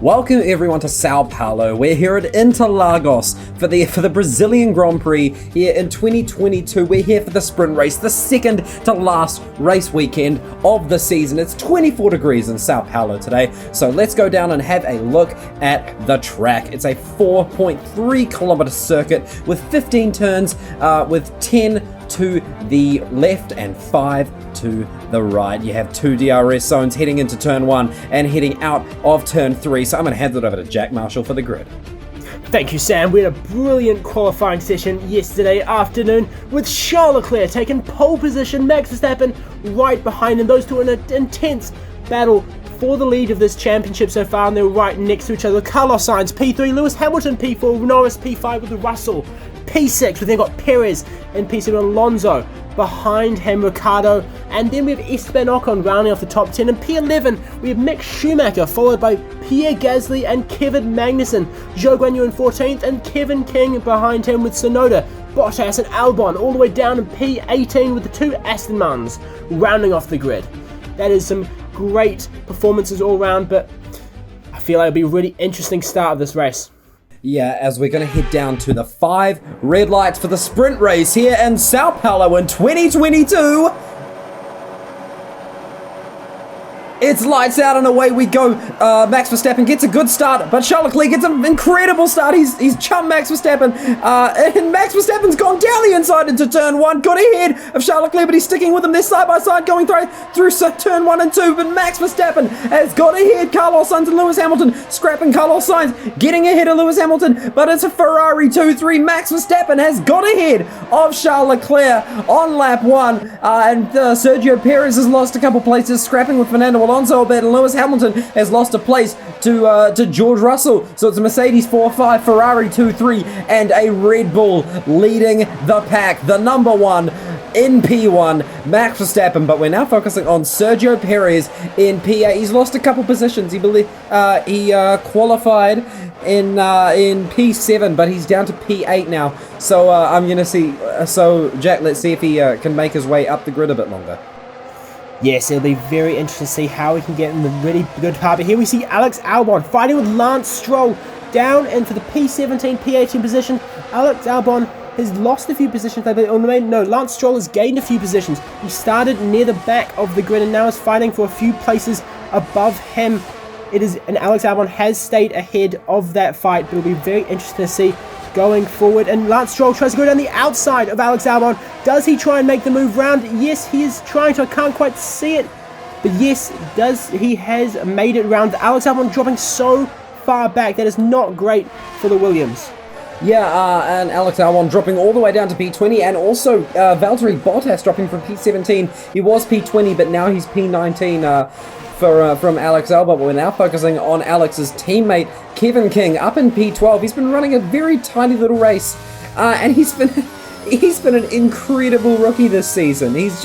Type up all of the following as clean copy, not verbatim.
Welcome everyone to São Paulo. We're here at Interlagos for the Brazilian Grand Prix here in 2022. We're here for the sprint race, the second to last race weekend of the season. It's 24 degrees in São Paulo today, so let's go down and have a look at the track. It's a 4.3 kilometer circuit with 15 turns, with 10 to the left and 5 to the right. You have 2 DRS zones heading into turn 1 and heading out of turn 3. So I'm going to hand it over to Jack Marshall for the grid. Thank you, Sam. We had a brilliant qualifying session yesterday afternoon with Charles Leclerc taking pole position, Max Verstappen right behind him. Those two in an intense battle for the lead of this championship so far, and they're right next to each other. Carlos Sainz P3, Lewis Hamilton P4, Norris P5 with Russell P6. We've then got Perez in P7, Alonso behind him, Ricciardo, and then we have Esteban Ocon rounding off the top 10. And P11 we have Mick Schumacher followed by Pierre Gasly and Kevin Magnussen, Zhou Guanyu in 14th, and Kevin King behind him with Tsunoda, Bottas and Albon all the way down in P18 with the 2 Aston Martins rounding off the grid. That is some great performances all round, but I feel like it'll be a really interesting start of this race. Yeah, as we're going to head down to the 5 red lights for the sprint race here in São Paulo in 2022. It's lights out and away we go. Max Verstappen gets a good start, but Charles Leclerc gets an incredible start. He's chumped Max Verstappen, and Max Verstappen's gone down the inside into turn 1, got ahead of Charles Leclerc, but he's sticking with him. They're side by side going through turn 1 and 2, but Max Verstappen has got ahead. Carlos Sainz and Lewis Hamilton scrapping Carlos Sainz, getting ahead of Lewis Hamilton, but it's a Ferrari 2-3. Max Verstappen has got ahead of Charles Leclerc on lap 1, and Sergio Perez has lost a couple places, scrapping with Fernando Alonso a bit, and Lewis Hamilton has lost a place to George Russell. So it's a Mercedes 4-5, Ferrari 2-3, and a Red Bull leading the pack. The number 1 in P1, Max Verstappen, but we're now focusing on Sergio Perez in P8. He's lost a couple positions. He qualified in P7, but he's down to P8 now. So I'm gonna see. So Jack, let's see if he can make his way up the grid a bit longer. Yes, it'll be very interesting to see how he can get in the really good part. But here we see Alex Albon fighting with Lance Stroll down into the P17, P18 position. Alex Albon has lost a few positions. Lance Stroll has gained a few positions. He started near the back of the grid and now is fighting for a few places above him. And Alex Albon has stayed ahead of that fight, but it'll be very interesting to see going forward. And Lance Stroll tries to go down the outside of Alex Albon. Does he try and make the move round? Yes, he is trying to. I can't quite see it. But yes, he has made it round. Alex Albon dropping so far back. That is not great for the Williams. Yeah, and Alex Albon dropping all the way down to P20, and also Valtteri Bottas dropping from P17. He was P20, but now he's P19 from Alex Albon. But we're now focusing on Alex's teammate, Kevin King, up in P12. He's been running a very tiny little race, and he's been an incredible rookie this season. He's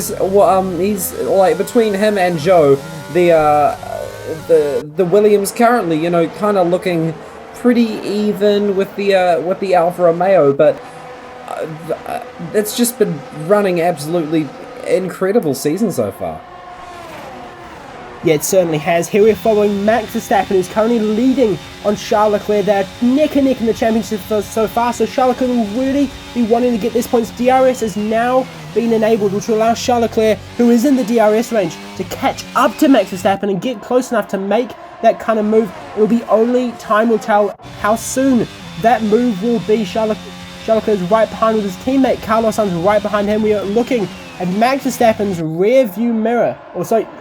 like between him and Zhou, the Williams currently, kind of looking pretty even with the Alfa Romeo, but it's just been running absolutely incredible season so far. Yeah, it certainly has. Here we're following Max Verstappen, who's currently leading on Charles Leclerc. They're neck and neck in the championship so far, so Charles Leclerc will really be wanting to get this points. DRS has now been enabled, which will allow Charles Leclerc, who is in the DRS range, to catch up to Max Verstappen and get close enough to make that kind of move. It will be only time will tell how soon that move will be. Charles Leclerc is right behind with his teammate Carlos Sainz right behind him. We are looking at Max Verstappen's rear view mirror,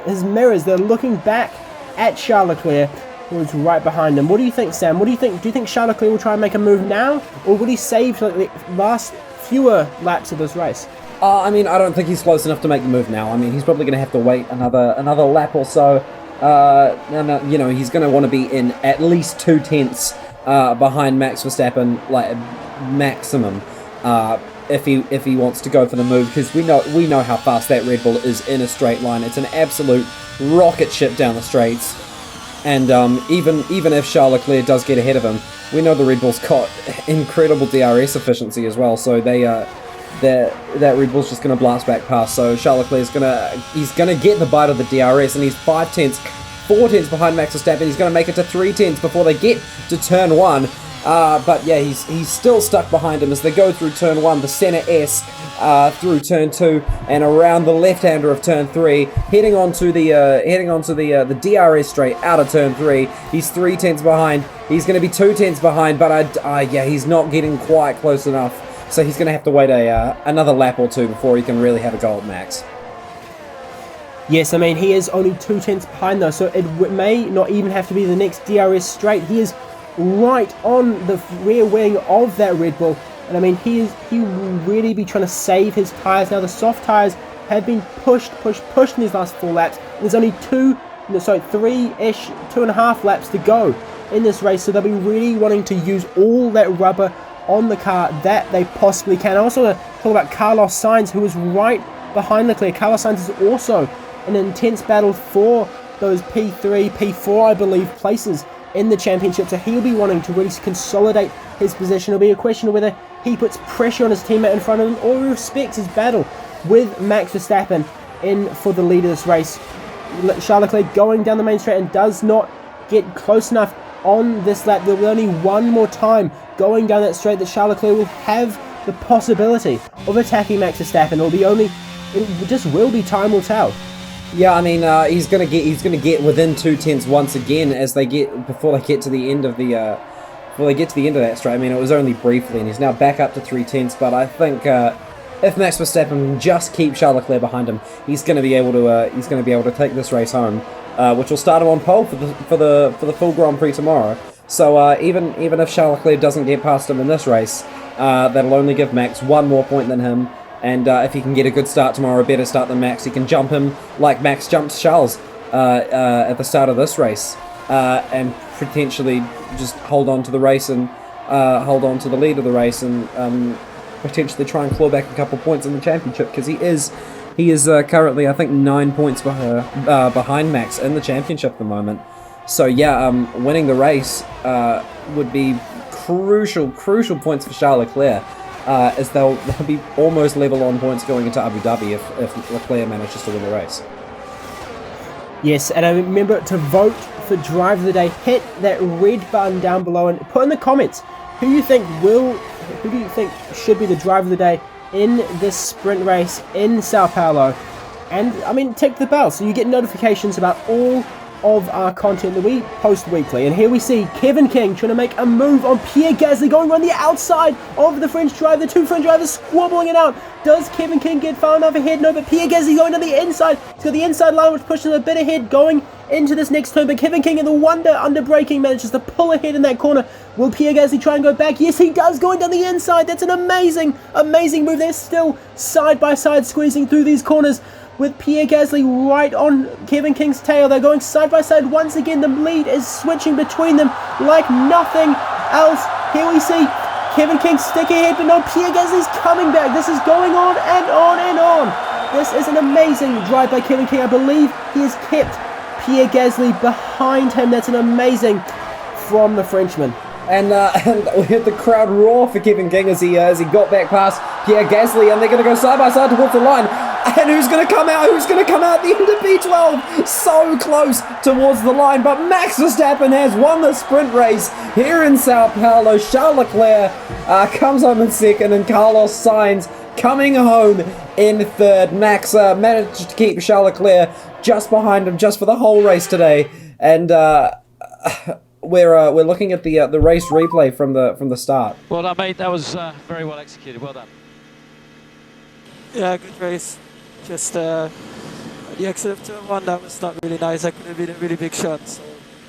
his mirrors. They're looking back at Charles Leclerc, who is right behind him. What do you think, Sam? What do you think? Do you think Charles Leclerc will try and make a move now, or will he save the last fewer laps of this race? I don't think he's close enough to make the move now. He's probably going to have to wait another lap or so. He's going to want to be in at least 2 tenths behind Max Verstappen, like maximum, if he wants to go for the move, because we know how fast that Red Bull is in a straight line. It's an absolute rocket ship down the straights, and even if Charles Leclerc does get ahead of him, we know the Red Bull's got incredible DRS efficiency as well. So that Red Bull's just going to blast back past. So Charles Leclerc's going to get the bite of the DRS, and he's 5 tenths 4 tenths behind Max Verstappen. He's going to make it to 3 tenths before they get to turn 1. But yeah, he's still stuck behind him as they go through turn 1, the center S, through turn 2, and around the left-hander of turn 3, heading onto the DRS straight out of turn 3. He's 3 tenths behind. He's going to be 2 tenths behind, but yeah, he's not getting quite close enough. So he's going to have to wait another lap or 2 before he can really have a go at Max. Yes, I mean, he is only 2 tenths behind though, so it may not even have to be the next DRS straight. He is right on the rear wing of that Red Bull, and I mean, he will really be trying to save his tyres. Now the soft tyres have been pushed in these last 4 laps. There's only 3-ish, 2.5 laps to go in this race, so they'll be really wanting to use all that rubber on the car that they possibly can. I also want to talk about Carlos Sainz, who is right behind Leclerc. Carlos Sainz is also in an intense battle for those P3, P4, I believe, places in the championship, so he'll be wanting to really consolidate his position. It'll be a question of whether he puts pressure on his teammate in front of him or respects his battle with Max Verstappen in for the lead of this race. Charles Leclerc going down the main straight and does not get close enough on this lap. There'll be only one more time going down that straight that Charles Leclerc will have the possibility of attacking Max Verstappen. It just will be, time will tell. Yeah, I mean, he's gonna get within 2 tenths once again before they get to the end of that straight. I mean, it was only briefly, and he's now back up to 3 tenths. But I think if Max Verstappen can just keep Charles Leclerc behind him, he's gonna be able to take this race home, which will start him on pole for the full Grand Prix tomorrow. So even if Charles Leclerc doesn't get past him in this race, that'll only give Max 1 more point than him. And if he can get a good start tomorrow, a better start than Max, he can jump him like Max jumped Charles at the start of this race, and potentially just hold on to the race and hold on to the lead of the race, and potentially try and claw back a couple points in the championship, because he is currently, I think, 9 points behind Max in the championship at the moment. So yeah, winning the race would be crucial points for Charles Leclerc. As they'll be almost level on points going into Abu Dhabi if Leclerc manages to win the race. Yes, and remember to vote for Driver of the Day. Hit that red button down below and put in the comments who do you think should be the Driver of the Day in this sprint race in Sao Paulo. And I mean, tick the bell so you get notifications about all of our content that we post weekly. And here we see Kevin King trying to make a move on Pierre Gasly, going around the outside of the French driver. The 2 French drivers squabbling it out. Does Kevin King get far enough ahead? No, but Pierre Gasly going to the inside. He's got the inside line, which pushes him a bit ahead going into this next turn. But Kevin King, in the wonder under braking, manages to pull ahead in that corner. Will Pierre Gasly try and go back? Yes, he does, going down the inside. That's an amazing move. They're still side by side squeezing through these corners, with Pierre Gasly right on Kevin King's tail. They're going side by side once again. The lead is switching between them like nothing else. Here we see Kevin King stick ahead, but no, Pierre Gasly's coming back. This is going on and on and on. This is an amazing drive by Kevin King. I believe he has kept Pierre Gasly behind him. That's an amazing from the Frenchman. And we had the crowd roar for Kevin King as he got back past Pierre Gasly, and they're going to go side by side towards the line. And who's going to come out? Who's going to come out at the end of P12? So close towards the line, but Max Verstappen has won the sprint race here in Sao Paulo. Charles Leclerc comes home in second, and Carlos Sainz coming home in third. Max managed to keep Charles Leclerc just behind him just for the whole race today, and we're looking at the race replay from the start. Well done, mate. That was very well executed. Well done. Yeah, good race. Just the exit of turn 1, that was not really nice. That could have been a really big shot. So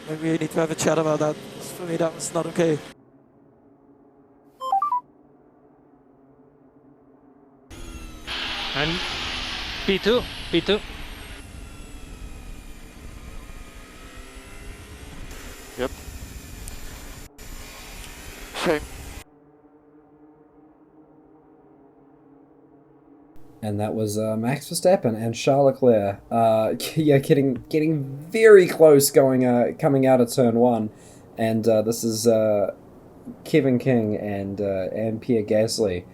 maybe we need to have a chat about that. For me, that was not okay. And P2. Yep. Shame. And that was Max Verstappen and Charles Leclerc. Yeah, getting very close coming out of turn 1, and this is Kevin King and Pierre Gasly.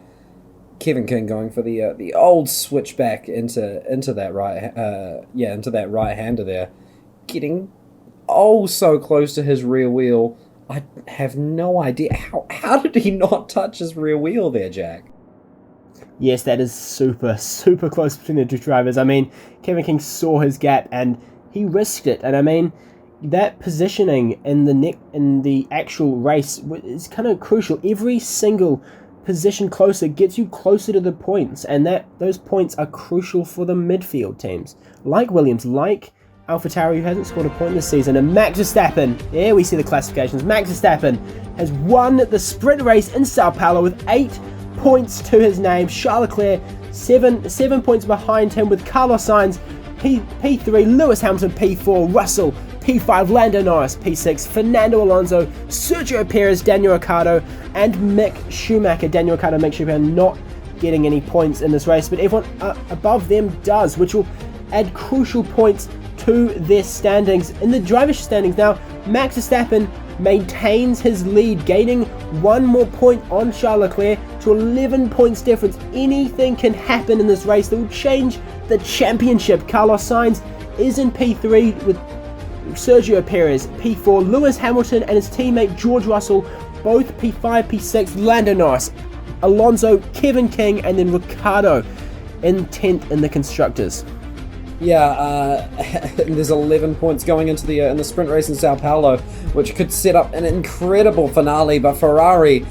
Kevin King going for the old switchback into that right hander there, getting oh so close to his rear wheel. I have no idea. How did he not touch his rear wheel there, Jack? Yes, that is super, super close between the two drivers. I mean, Kevin King saw his gap and he risked it. And I mean, that positioning in the actual race is kind of crucial. Every single position closer gets you closer to the points, and those points are crucial for the midfield teams, like Williams, like AlphaTauri, who hasn't scored a point this season, and Max Verstappen. There we see the classifications. Max Verstappen has won the sprint race in Sao Paulo with 8 points to his name. Charles Leclerc 7 points behind him, with Carlos Sainz P3, Lewis Hamilton P4, Russell P5, Lando Norris P6, Fernando Alonso, Sergio Perez, Daniel Ricciardo, and Mick Schumacher. Daniel Ricciardo, Mick Schumacher not getting any points in this race, but everyone above them does, which will add crucial points to their standings. In the driver's standings now, Max Verstappen maintains his lead, gaining 1 more point on Charles Leclerc to 11 points difference. Anything can happen in this race that will change the championship. Carlos Sainz is in P3 with Sergio Perez P4, Lewis Hamilton and his teammate George Russell both P5, P6, Lando Norris, Alonso, Kevin King, and then Ricciardo in 10th in the constructors. Yeah, there's 11 points going into the in the sprint race in Sao Paulo, which could set up an incredible finale. But Ferrari,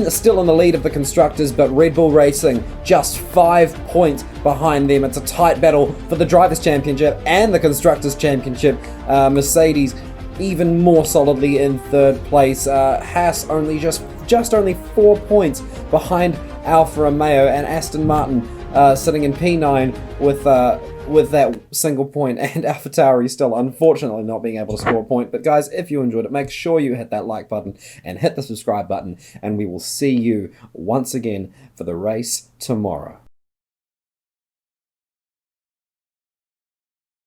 still in the lead of the constructors, but Red Bull Racing just 5 points behind them. It's a tight battle for the Drivers' Championship and the Constructors' Championship. Mercedes even more solidly in third place. Haas only just only 4 points behind Alfa Romeo, and Aston Martin sitting in P9 with that single point, and AlphaTauri still unfortunately not being able to score a point. But guys, if you enjoyed it, make sure you hit that like button and hit the subscribe button, and we will see you once again for the race tomorrow.